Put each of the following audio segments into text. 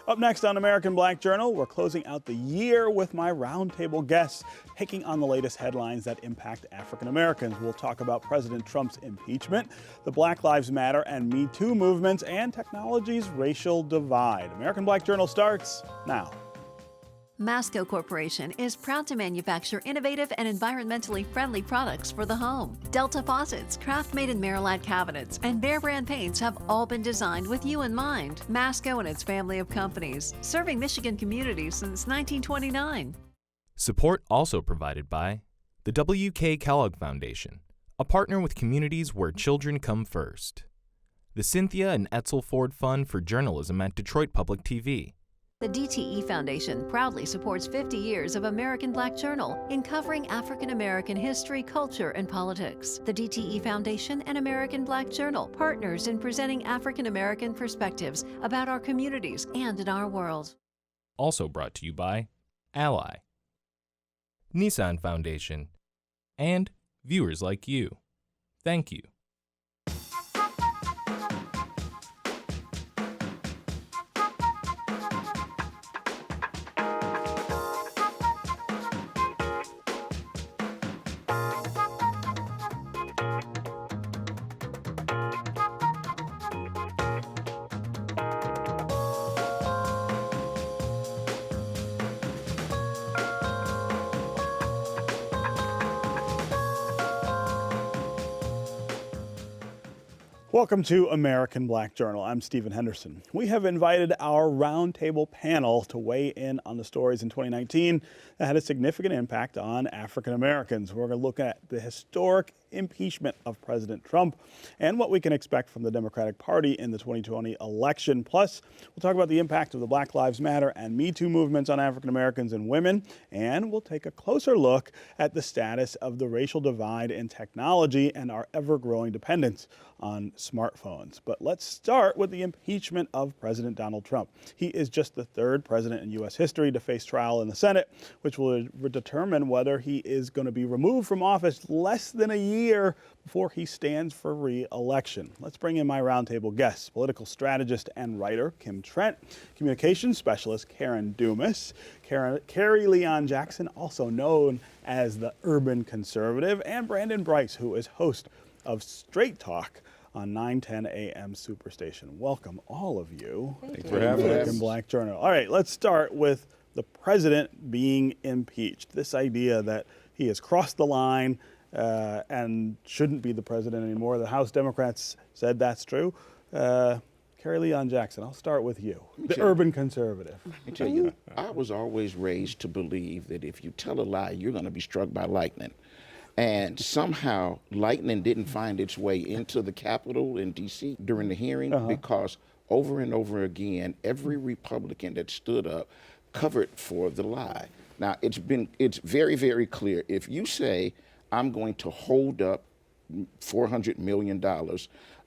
Up next on American Black Journal, we're closing out the year with my roundtable guests, taking on the latest headlines that impact African Americans. We'll talk about President Trump's impeachment, the Black Lives Matter and Me Too movements, and technology's racial divide. American Black Journal starts now. Masco Corporation is proud to manufacture innovative and environmentally friendly products for the home. Delta faucets, craft-made in Merillat cabinets, and Behr brand paints have all been designed with you in mind. Masco and its family of companies, serving Michigan communities since 1929. Support also provided by the W.K. Kellogg Foundation, a partner with communities where children come first. The Cynthia and Etzel Ford Fund for Journalism at Detroit Public TV. The DTE Foundation proudly supports 50 years of American Black Journal in covering African American history, culture, and politics. The DTE Foundation and American Black Journal, partners in presenting African American perspectives about our communities and in our world. Also brought to you by Ally, Nissan Foundation, and viewers like you. Thank you. Welcome to American Black Journal. I'm Stephen Henderson. We have invited our roundtable panel to weigh in on the stories in 2019 that had a significant impact on African Americans. We're going to look at the historic impeachment of President Trump and what we can expect from the Democratic Party in the 2020 election. Plus, we'll talk about the impact of the Black Lives Matter and Me Too movements on African Americans and women. And we'll take a closer look at the status of the racial divide in technology and our ever-growing dependence on smartphones. But let's start with the impeachment of President Donald Trump. He is just the third president in U.S. history to face trial in the Senate, which will determine whether he is going to be removed from office less than a year before he stands for re-election. Let's bring in my roundtable guests, political strategist and writer Kim Trent, communications specialist Karen Dumas, Carrie Leon Jackson, also known as the Urban Conservative, and Brandon Bryce, who is host of Straight Talk on 910 AM Superstation. Welcome, all of you. Thanks for having us. American Black Journal. All right, let's start with the president being impeached. This idea that he has crossed the line and shouldn't be the president anymore. The House Democrats said that's true. Carrie Leon Jackson, I'll start with you, the Urban Conservative. Let me tell you, I was always raised to believe that if you tell a lie, you're going to be struck by lightning. And somehow lightning didn't find its way into the Capitol in D.C. during the hearing because over and over again, every Republican that stood up covered for the lie. Now, it's very, very clear. If you say, I'm going to hold up $400 million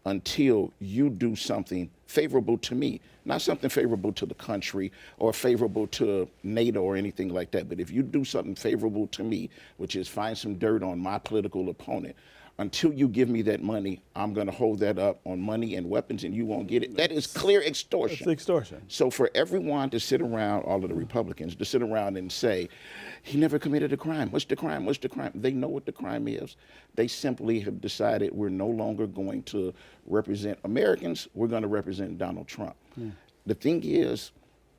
until you do something favorable to me, not something favorable to the country or favorable to NATO or anything like that, but if you do something favorable to me, which is find some dirt on my political opponent, until you give me that money, I'm going to hold that up on money and weapons and you won't get it. That is clear extortion. That's extortion. So for everyone to sit around, all of the Republicans, to sit around and say, he never committed a crime. What's the crime? What's the crime? They know what the crime is. They simply have decided we're no longer going to represent Americans. We're going to represent Donald Trump. The thing is,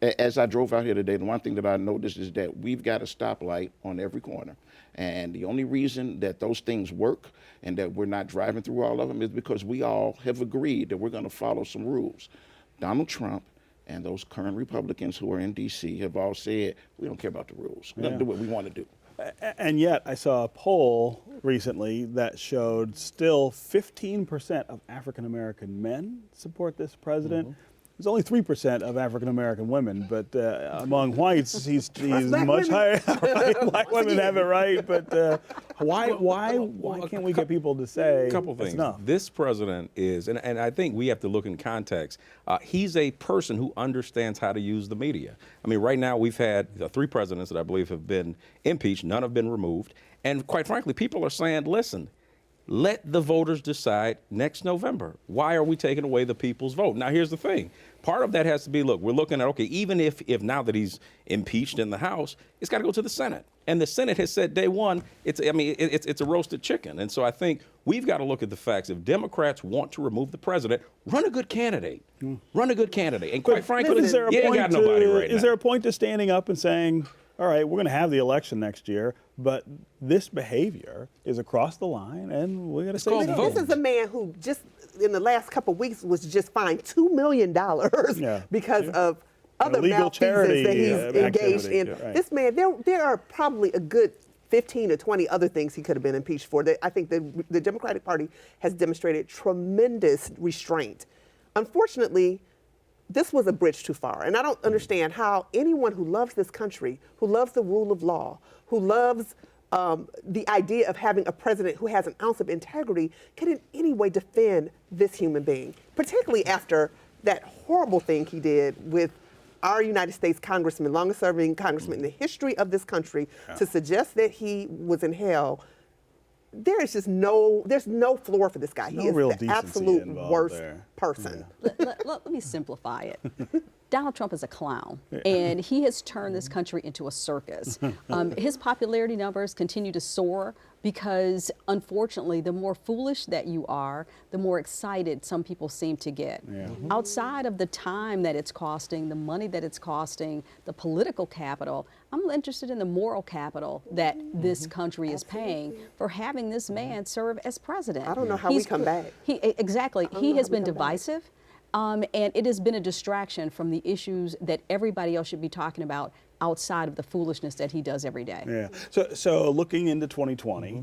as I drove out here today, the one thing that I noticed is that we've got a stoplight on every corner. And the only reason that those things work and that we're not driving through all of them is because we all have agreed that we're going to follow some rules. Donald Trump and those current Republicans who are in D.C. have all said, we don't care about the rules. We're going to do what we want to do. And yet I saw a poll recently that showed still 15% of African American men support this president. There's only 3% of African American women, but among whites, he's much higher. Right? Black women have it right, but why can't we get people to say a couple things? Enough? This president is, and I think we have to look in context. He's a person who understands how to use the media. I mean, right now we've had 3 presidents that I believe have been impeached. None have been removed, and quite frankly, people are saying, listen. Let the voters decide next November. Why are we taking away the people's vote? Now, here's the thing. Part of that has to be, look, we're looking at, okay, even if now that he's impeached in the House, it's got to go to the Senate. And the Senate has said day one, it's a roasted chicken. And so I think we've got to look at the facts. If Democrats want to remove the president, run a good candidate. Run a good candidate. And quite frankly, you ain't got nobody right now. Is there a point to standing up and saying, all right, we're going to have the election next year, but this behavior is across the line, and we're going to say called something. This is a man who just in the last couple of weeks was just fined $2 million because of other illegal charity malfeasance that he's engaged in. Right. This man, there are probably a good 15 or 20 other things he could have been impeached for. I think the Democratic Party has demonstrated tremendous restraint. Unfortunately, this was a bridge too far. And I don't understand how anyone who loves this country, who loves the rule of law, who loves the idea of having a president who has an ounce of integrity can in any way defend this human being, particularly after that horrible thing he did with our United States congressman, longest serving congressman in the history of this country, to suggest that he was in hell. There's no floor for this guy. He is the absolute worst person. Let me simplify it. Donald Trump is a clown, and he has turned this country into a circus. His popularity numbers continue to soar because, unfortunately, the more foolish that you are, the more excited some people seem to get. Outside of the time that it's costing, the money that it's costing, the political capital, I'm interested in the moral capital that this country is paying for having this man serve as president. I don't know how we come back. Exactly. He has been divisive. And it has been a distraction from the issues that everybody else should be talking about outside of the foolishness that he does every day. Yeah. So looking into 2020,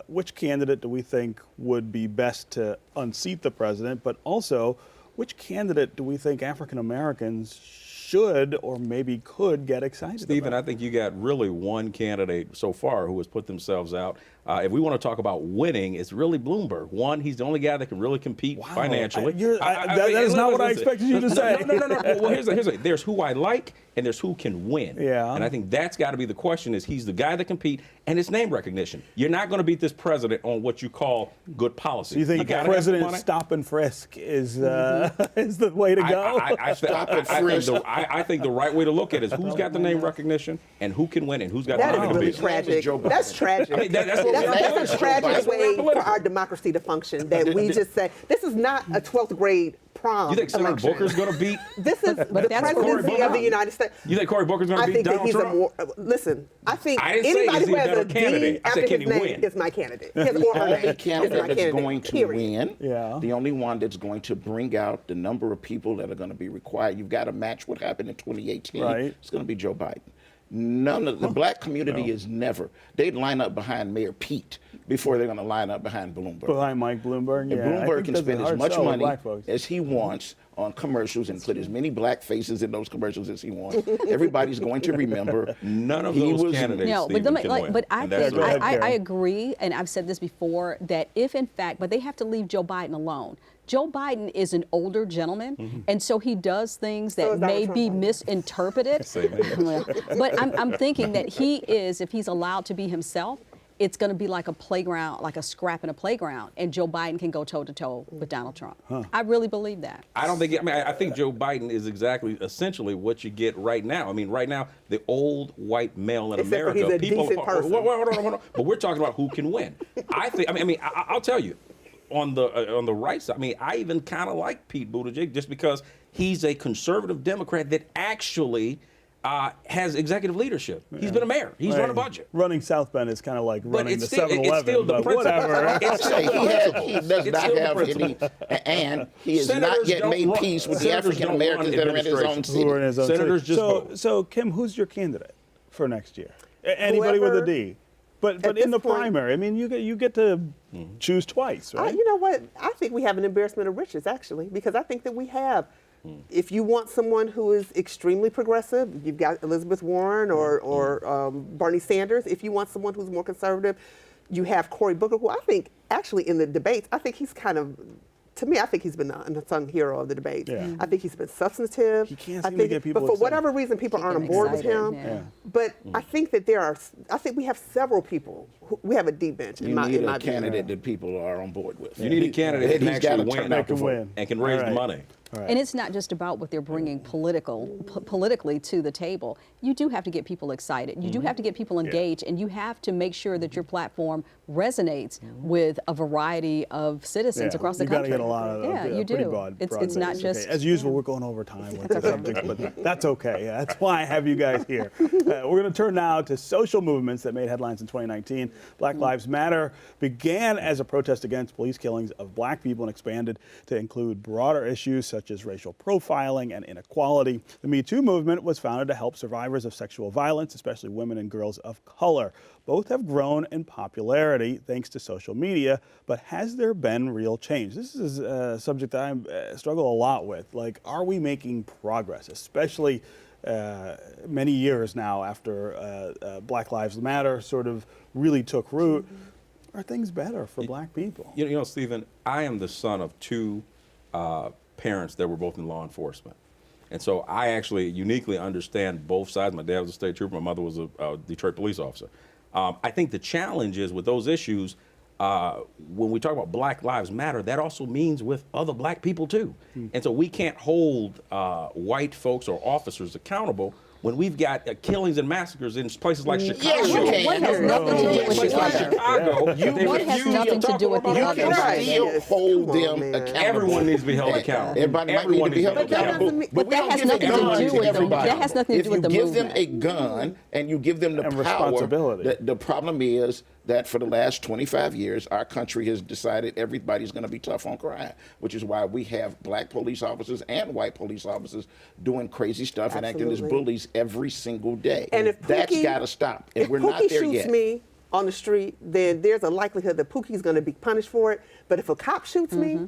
which candidate do we think would be best to unseat the president? But also, which candidate do we think African Americans should or maybe could get excited Stephen, about? I think you got really one candidate so far who has put themselves out. If we want to talk about winning, it's really Bloomberg. One, he's the only guy that can really compete financially. That is not what I expected you to say. No. Well, here's the there's who I like and there's who can win. Yeah. And I think that's got to be the question is he's the guy that compete and it's name recognition. You're not going to beat this president on what you call good policy. Do you think President stop and frisk is the way to go? I think the right way to look at it is who's got the name recognition and who can win and who's got the That name is really recognition. tragic. That's tragic. I mean, that's a tragic way for our democracy to function, that we just say, this is not a 12th grade prom You think Senator election. Booker's going to beat? This is the presidency of the United States. You think Cory Booker's going to I beat think that Donald he's Trump? listen, I think I didn't say anybody is he who a has better a D candidate. I after said, can his he name win? is my candidate. His or her The only name is candidate my that's candidate, going to period. win, the only one that's going to bring out the number of people that are going to be required. You've got to match what happened in 2018. Right. It's going to be Joe Biden. None of the black community is never. They'd line up behind Mayor Pete before they're going to line up behind Bloomberg. Behind Mike Bloomberg, And Bloomberg can spend as much money folks. as he wants on commercials and put as many black faces in those commercials as he wants. Everybody's going to remember. None of he those was- candidates. No, Stephen, can win. but I And that's think the right- I agree, and I've said this before, that if in fact, but they have to leave Joe Biden alone. Joe Biden is an older gentleman, and so he does things So that is may Donald be Trump. misinterpreted. But I'm thinking that he is, if he's allowed to be himself, it's going to be like a playground, like a scrap in a playground, and Joe Biden can go toe-to-toe with Donald Trump. I really believe that. I don't think. I think Joe Biden is essentially what you get right now. I mean, right now, the old white male in Except for America, he's a people. decent person. Hold on. But we're talking about who can win. I think. I'll tell you, on the right side. I mean, I even kind of like Pete Buttigieg just because he's a conservative Democrat that actually has executive leadership. He's been a mayor. He's run a budget. Running South Bend is kind of like running it's the still- it's 7-Eleven, still the but principle. whatever. It's still He does not still the have principle. any, and he has Senators not yet don't made run- peace with the senators African don't Americans run that are in his own administrations. city. Who are in his own Senators city. just vote. So Kim, who's your candidate for next year? Anybody with a Whoever- D. But At in the this point- primary, I mean, you get to choose twice, right? You know what? I think we have an embarrassment of riches, actually, because I think that we have. If you want someone who is extremely progressive, you've got Elizabeth Warren or Bernie Sanders. If you want someone who's more conservative, you have Cory Booker, who I think actually in the debates, I think he's kind of to me, I think he's been the unsung hero of the debate. Yeah. I think he's been substantive. He can't I seem to think, get people but for excited. whatever reason, people aren't on them board with excited, him. yeah. But I think that I think we have several people. We have a deep bench. You in my, need in my a view. candidate that people are on board with. You need a candidate that can He's gotta actually turn win out the vote. win. and can raise All the right. money. And it's not just about what they're bringing politically to the table. You do have to get people excited. You do have to get people engaged, and you have to make sure that your platform resonates with a variety of citizens across the You've got country. to get a lot of yeah, you pretty do. broad It's not base. just Okay. As usual, we're going over time with the subject, but that's okay. Yeah, that's why I have you guys here. We're going to turn now to social movements that made headlines in 2019. Black Lives Matter began as a protest against police killings of black people and expanded to include broader issues such as racial profiling and inequality. The Me Too movement was founded to help survivors of sexual violence, especially women and girls of color. Both have grown in popularity thanks to social media, but has there been real change? This is a subject that I struggle a lot with. Like, are we making progress, especially many years now after Black Lives Matter sort of really took root? Are things better for black people? You know, Stephen, I am the son of two parents that were both in law enforcement. And so I actually uniquely understand both sides. My dad was a state trooper. My mother was a Detroit police officer. I think the challenge is with those issues, when we talk about Black Lives Matter, that also means with other black people too. And so we can't hold white folks or officers accountable when we've got killings and massacres in places like Chicago. Yes, you can. One has nothing to do with Places the like other. Chicago, they One has refuse nothing to talk do with the about You other. can Right. still Yes. hold Come on, them man. accountable. Everyone needs to be held accountable. Everybody might need to Everyone be needs held to be accountable. accountable. But But that has nothing to do with the- that has nothing to do with the If you give them movement. a gun and you give them the And power, responsibility. the problem is that for the last 25 years, our country has decided everybody's going to be tough on crime, which is why we have black police officers and white police officers doing crazy stuff and acting as Absolutely. bullies every single day. And if That's Pookie- got to stop. And If we're Pookie not there shoots yet. me on the street, then there's a likelihood that Pookie's going to be punished for it. But if a cop shoots me,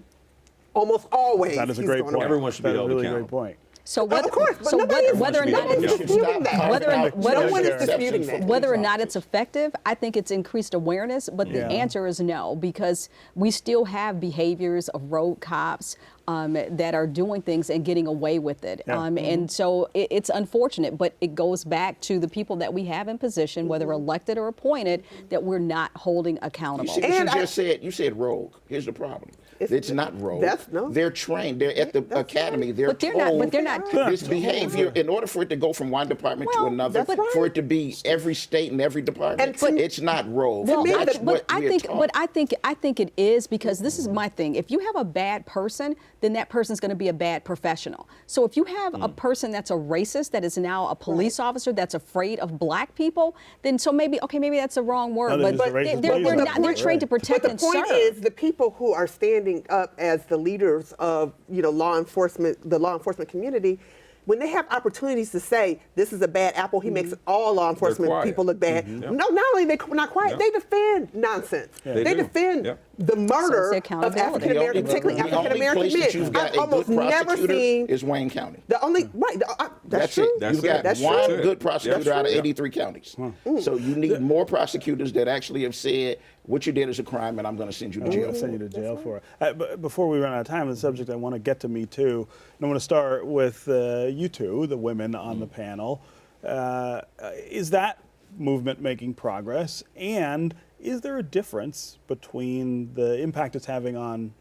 almost always That is a he's great going point. away. Everyone should be That is held a really accountable. great point. So Of course, but whether or not nobody's it's disputing that. Whether- no one is disputing that. whether or not it's effective, I think it's increased awareness, but the Yeah. answer is no, because we still have behaviors of road cops that are doing things and getting away with it. Yeah. And so it's unfortunate, but it goes back to the people that we have in position, whether elected or appointed, that we're not holding You accountable. see what And you I- just said? You said rogue. Here's the problem. It's not rogue. no. They're trained. They're at the That's academy. right. They're But they're not- told but they're not- this behavior, in order for it to go from one department to Well, another, that's right. for it to be every state and every department, And it's not rogue. Well, That's but what I we're think, taught. but I think it is, because this is my thing. If you have a bad person, then that person's going to be a bad professional. So if you have a person that's a racist, that is now a police officer that's afraid of black people, then so maybe that's the wrong word, No, they're but just a racist they're police not. They're officer. trained to protect But and the point serve. is, the people who are standing up as the leaders of law enforcement, the law enforcement community, when they have opportunities to say this is a bad apple, he makes all law enforcement quiet. people look bad. Yeah. No, not only they're not quiet, Yeah. they defend nonsense. They They do. defend Yeah. the murder the of accountability. African American, particularly the African only American place that you've men. got I've a almost good never prosecutor seen is Wayne County. the only right. That's true. it. That's You've it. got That's one true. good prosecutor That's out of true. 83 counties. So you need more prosecutors that actually have said what you did is a crime, and I'm going to send you to I'm jail. going to send you to jail for it. But before we run out of time on the subject, I want to get to Me Too. And I want to start with you two, the women on the panel. Is that movement making progress? And is there a difference between the impact it's having on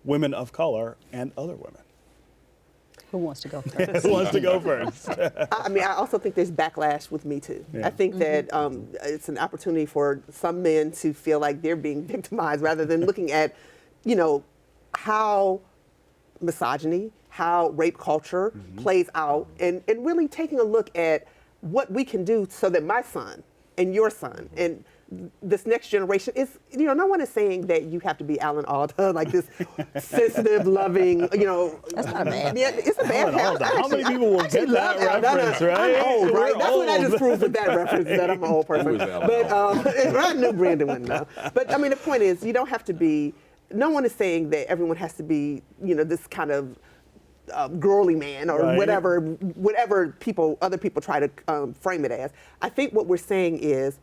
women of color and other women? Who wants to go first? Who wants to go first? I mean, I also think there's backlash with Me Too. Yeah. I think that it's an opportunity for some men to feel like they're being victimized rather than looking at, how misogyny, how rape culture plays out, and really taking a look at what we can do so that my son and your son and this next generation is, no one is saying that you have to be Alan Alda, like this sensitive, loving, That's not a bad Yeah, it's a bad Alan Alda. How many people will get that love reference, right? I'm old, right? We're That's what I old. just proved with that reference, that I'm an old person. Who is Alan But I knew Brandon wouldn't know. But I mean, the point is, you don't have to be. No one is saying that everyone has to be, this kind of girly man or Right. whatever other people try to frame it as. I think what we're saying is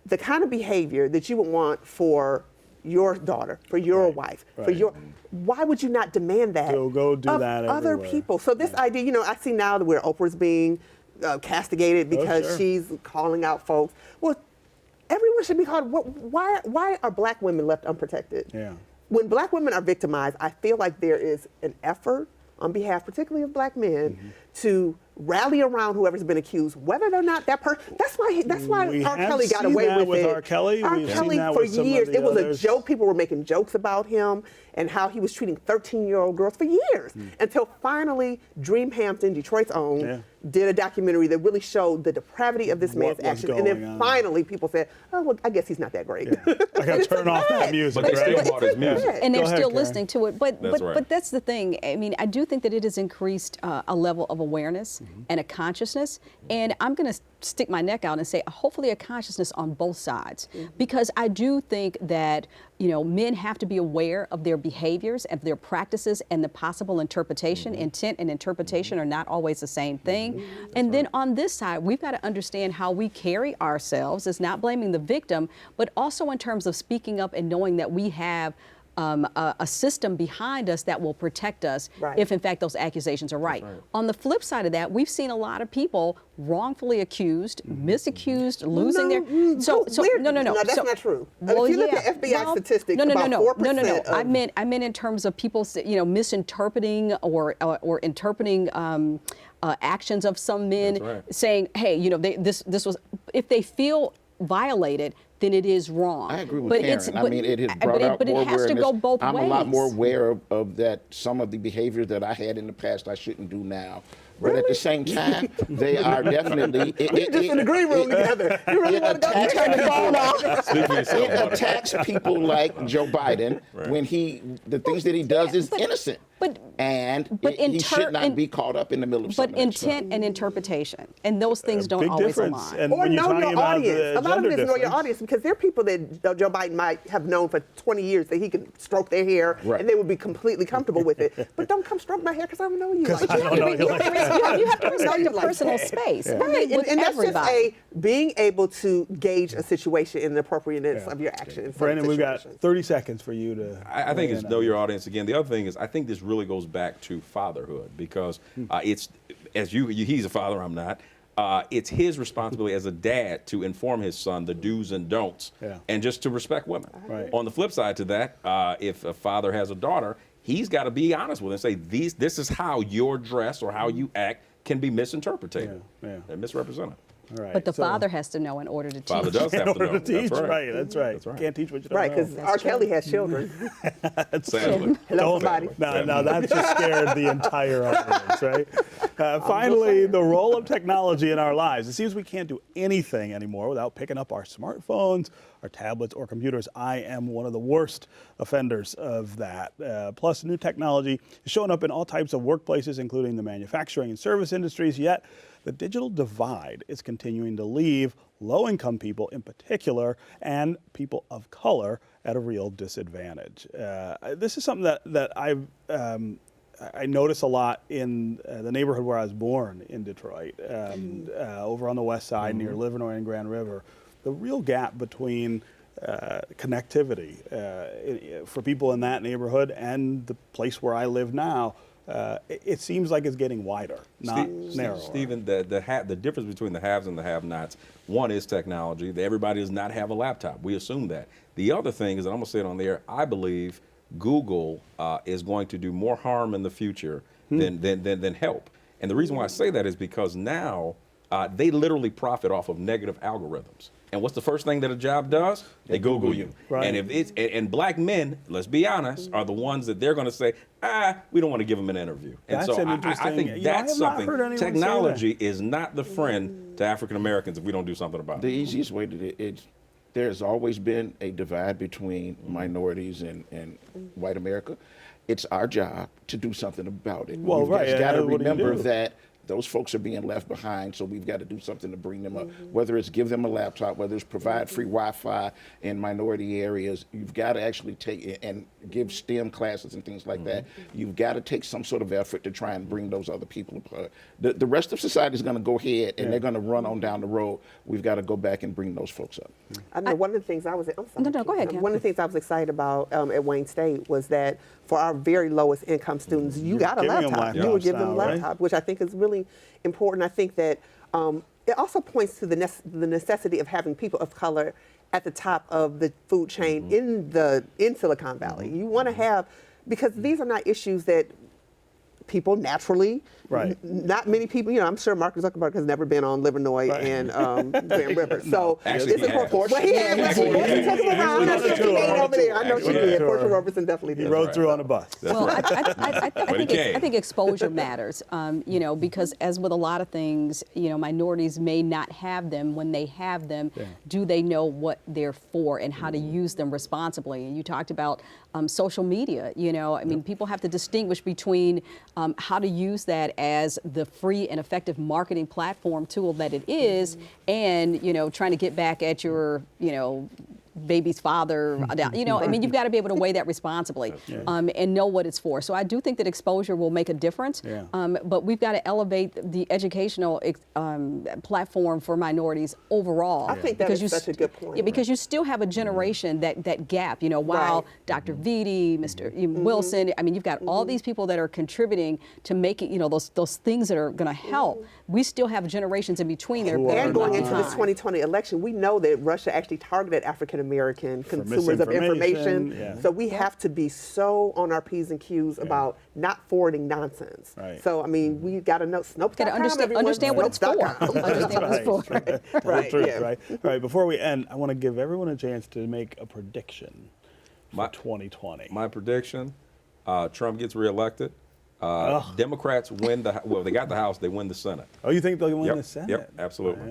the kind of behavior that you would want for your daughter, for your wife, for your. Why would you not demand that Go do of that other everywhere. people? So this idea, you know, I see now that where Oprah's being castigated because sure. she's calling out folks. Well, everyone should be called. Why are black women left unprotected? Yeah. When black women are victimized, I feel like there is an effort on behalf, particularly of black men, to rally around whoever's been accused, whether or not that person. That's why We R. have Kelly got seen away that with it. R. Kelly. R. We've seen Kelly that for with some of years. the It was others. a joke. People were making jokes about him and how he was treating 13-year-old girls for years, until finally Dreamhampton, Detroit's own, did a documentary that really showed the depravity of this man's was actions. And then going on. finally people said, oh, well, I guess he's not that great. I got to turn off that music. But they right? still bought his music. And they're Go ahead, still Karen. listening to it. But That's right. that's the thing. I mean, I do think that it has increased a level of awareness and a consciousness. And I'm going to stick my neck out and say, hopefully, a consciousness on both sides, because I do think that men have to be aware of their behaviors, of their practices, and the possible interpretation. Intent and interpretation are not always the same thing. And then on this side, we've got to understand how we carry ourselves. It's not blaming the victim, but also in terms of speaking up and knowing that we have a system behind us that will protect us if, in fact, those accusations are right. On the flip side of that, we've seen a lot of people wrongfully accused, misaccused, losing their. No, that's not true. Well, if you look yeah, at FBI well, statistics, about 4% I meant in terms of people, misinterpreting or interpreting actions of some men, saying, "Hey, this was." If they feel violated, then it is wrong. I agree with Karen. I mean, it has brought out more it has to awareness. go both I'm ways. a lot more aware of that. Some of the behavior that I had in the past, I shouldn't do now. But at the same time, they are definitely. We're just in the green room together. You really want to go turn the phone off? Speak for yourself, It Butter. attacks people like Joe Biden when the things that he does is innocent. He should not be caught up in the middle of But something. intent and interpretation, and those things don't Big always difference. align. And Or when you're know talking your about audience. the A lot of gender it is know your difference- audience, because there are people that Joe Biden might have known for 20 years that he can stroke their hair and they would be completely comfortable with it. But don't come stroke my hair because I don't know you. Like I don't know you like that. You have to respect your like personal that. space. I Right, mean, with and that's everybody. just being able to gauge a situation and the appropriateness of your action. In Brandon, we've got situations. 30 seconds for you to. I think weigh it's in know on your this. audience again. The other thing is, I think this really goes back to fatherhood, because it's, as he's a father, I'm not. It's his responsibility as a dad to inform his son the do's and don'ts, and just to respect women. Right. On the flip side to that, if a father has a daughter, he's got to be honest with her and say, this is how your dress or how you act can be misinterpreted and misrepresented. All right, But the so- father has to know in order to teach. Father does have In to know. order to teach, That's right. That's right. That's right. Can't teach what you don't Right, know. because R. Kelly has children. Sadly. Hello, somebody. Now that just scared the entire audience, right? Finally, the role of technology in our lives. It seems we can't do anything anymore without picking up our smartphones, our tablets, or computers. I am one of the worst offenders of that. Plus, new technology is showing up in all types of workplaces, including the manufacturing and service industries, yet the digital divide is continuing to leave low-income people in particular and people of color at a real disadvantage. This is something that I notice a lot in the neighborhood where I was born in Detroit, over on the west side near Livernois and Grand River. The real gap between connectivity for people in that neighborhood and the place where I live now, it seems like it's getting wider, not narrower. Stephen, the difference between the haves and the have-nots, one is technology. Everybody does not have a laptop. We assume that. The other thing is, and I'm going to say it on the air, I believe Google is going to do more harm in the future than help. And the reason why I say that is because now they literally profit off of negative algorithms. And what's the first thing that a job does? They Google you. Right. And if it's and black men, let's be honest, are the ones that they're going to say, we don't want to give them an interview. And That's so an I interesting- think I have that's not something. heard anyone say that. Technology is not the friend to African Americans if we don't do something about The it. easiest way to there's always been a divide between minorities and white America. It's our job to do something about it. Well, You've right, just got to what do you remember do? that Those folks are being left behind, so we've got to do something to bring them up. Whether it's give them a laptop, whether it's provide free Wi-Fi in minority areas, you've got to actually take and give STEM classes and things like that. You've got to take some sort of effort to try and bring those other people apart. The rest of society is going to go ahead and they're going to run on down the road. We've got to go back and bring those folks up. I know one of the things I was, I'm sorry. No, go ahead, Kim. One of the things I was excited about at Wayne State was that for our very lowest income students, you got a giving them laptop. You would give them a laptops now, right? laptop, which I think is really important. I think that it also points to the necessity of having people of color at the top of the food chain in Silicon Valley. You want to have, because these are not issues that people naturally, not many people, I'm sure Mark Zuckerberg has never been on Livernois and Grand River. So Actually, it's he has. important. Well, he has. He took him around. I know she made over there. I know she did. Portia Robertson definitely did. He rode through on a bus. Well, I came. think exposure matters, because as with a lot of things, minorities may not have them. When they have them, do they know what they're for and how to use them responsibly? And you talked about social media. People have to distinguish between how to use that as the free and effective marketing platform tool that it is, and trying to get back at your baby's father. You've got to be able to weigh that responsibly and know what it's for. So I do think that exposure will make a difference, but we've got to elevate the educational platform for minorities overall. I think that is such a good point. Yeah, because you still have a generation that gap. While Dr. Vitti, Mr. Wilson, you've got all these people that are contributing to making those things that are going to help. We still have generations in between there. And going into this 2020 election, we know that Russia actually targeted African American consumers of information. So we have to be so on our P's and Q's about not forwarding nonsense. So, we got to know Snopes.com. Got to understand what it's for. Understand what it's for. Right. All right, before we end, I want to give everyone a chance to make a prediction for 2020. My prediction, Trump gets reelected. Democrats win they got the House, they win the Senate. Oh, you think they'll win the Senate? Yep, absolutely.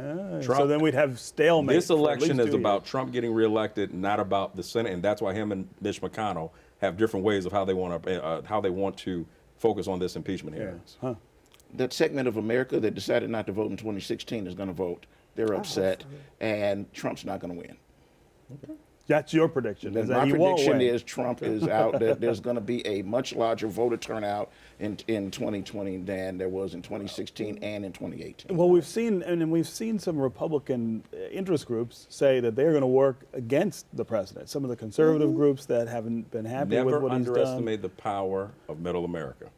Trump, so then we'd have stalemate. This election is about years. Trump getting reelected, not about the Senate, and that's why him and Mitch McConnell have different ways of how they want to focus on this impeachment hearings. That segment of America that decided not to vote in 2016 is going to vote. They're upset, and Trump's not going to win. That's your prediction. My prediction is Trump is out. There's going to be a much larger voter turnout in 2020 than there was in 2016 and in 2018. Well, we've seen some Republican interest groups say that they're going to work against the president. Some of the conservative groups that haven't been happy with what he's done. Never underestimate the power of Middle America.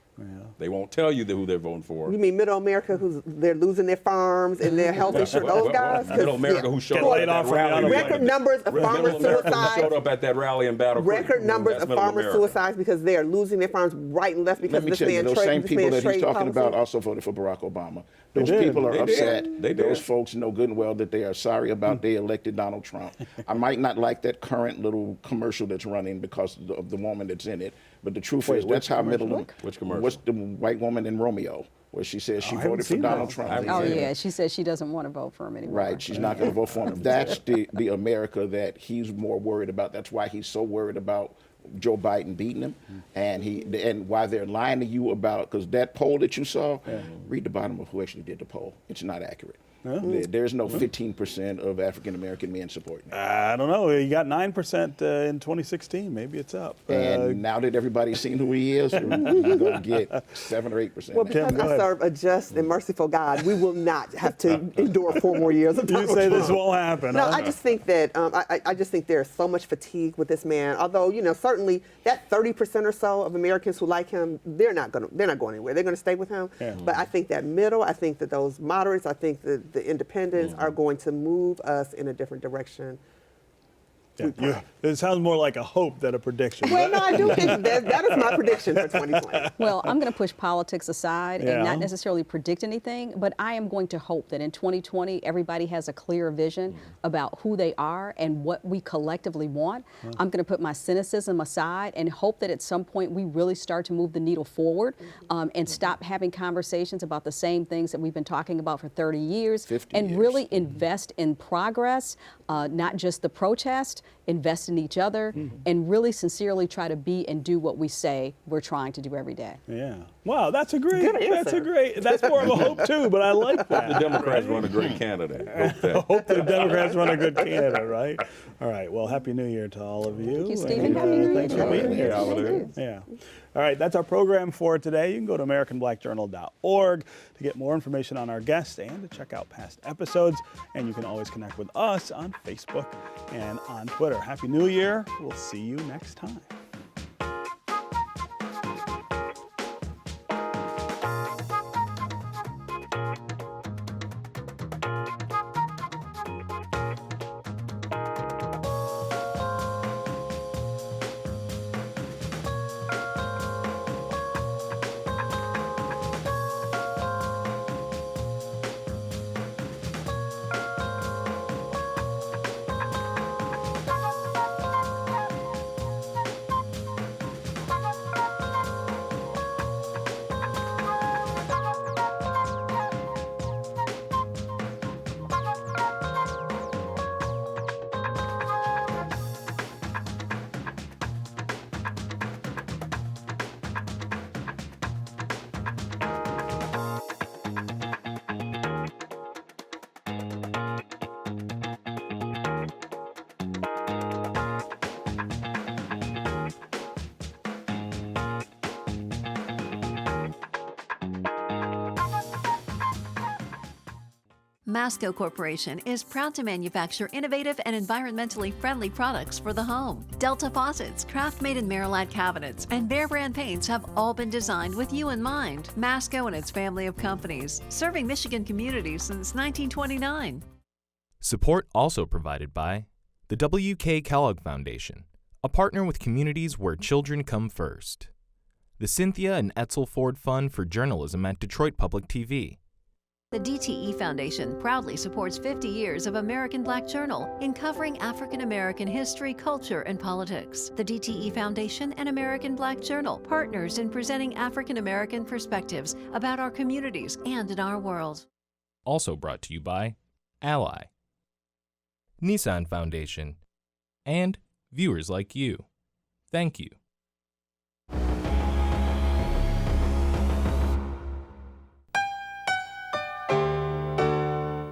They won't tell you who they're voting for. You mean Middle America, they're losing their farms and their health insurance? Those guys? Middle America who showed up at that rally. Record numbers of farmer suicides. Showed up at that rally in Battle Creek. Record numbers of farmer suicides because they are losing their farms right and left because of this man's those same people that he's talking policy. about also voted for Barack Obama. Those people are upset. Those folks know good and well that they are sorry about they elected Donald Trump. I might not like that current little commercial that's running because of the woman that's in it, but the truth is that's how Which commercial? What's the white woman in Romeo, where she says she voted for Donald Trump. Oh, yeah, she says she doesn't want to vote for him anymore. Right, she's not going to vote for him. That's the America that he's more worried about. That's why he's so worried about Joe Biden beating him, and why they're lying to you about, because that poll that you saw, read the bottom of who actually did the poll. It's not accurate. There's no 15% of African American men supporting it. I don't know. You got 9% in 2016. Maybe it's up. And now that everybody's seen who he is, you're going to get 7 or 8%. Well, because I serve a just and merciful God, we will not have to endure 4 more years of Donald You say Trump. this won't happen. No, I just think that I just think there's so much fatigue with this man. Although certainly that 30% or so of Americans who like him, they're not going anywhere. They're going to stay with him. But I think that middle, I think that those moderates, I think that the independents are going to move us in a different direction. It sounds more like a hope than a prediction. Well, no, I do think that is my prediction for 2020. Well, I'm going to push politics aside and not necessarily predict anything, but I am going to hope that in 2020, everybody has a clear vision about who they are and what we collectively want. I'm going to put my cynicism aside and hope that at some point we really start to move the needle forward and stop having conversations about the same things that we've been talking about for 30 years 50 and years. really invest in progress, not just the protest. invest in each other, and really sincerely try to be and do what we say we're trying to do every day. Yeah. Wow, that's a great. Good answer. That's more of a hope too. But I like that. The Democrats run a great candidate. Hope that. Hope the Democrats run a good candidate, right? All right. Well, Happy New Year to all of you. Thank you, Stephen. And, Happy New Year thanks to for you. being here. Thank you. Yeah. All right. That's our program for today. You can go to AmericanBlackJournal.org to get more information on our guests and to check out past episodes. And you can always connect with us on Facebook and on Twitter. Happy New Year. We'll see you next time. Masco Corporation is proud to manufacture innovative and environmentally friendly products for the home. Delta faucets, craft-made in Merillat cabinets, and Behr brand paints have all been designed with you in mind. Masco and its family of companies, serving Michigan communities since 1929. Support also provided by the W.K. Kellogg Foundation, a partner with communities where children come first. The Cynthia and Etzel Ford Fund for Journalism at Detroit Public TV. The DTE Foundation proudly supports 50 years of American Black Journal in covering African American history, culture, and politics. The DTE Foundation and American Black Journal, partners in presenting African American perspectives about our communities and in our world. Also brought to you by Ally, Nissan Foundation, and viewers like you. Thank you.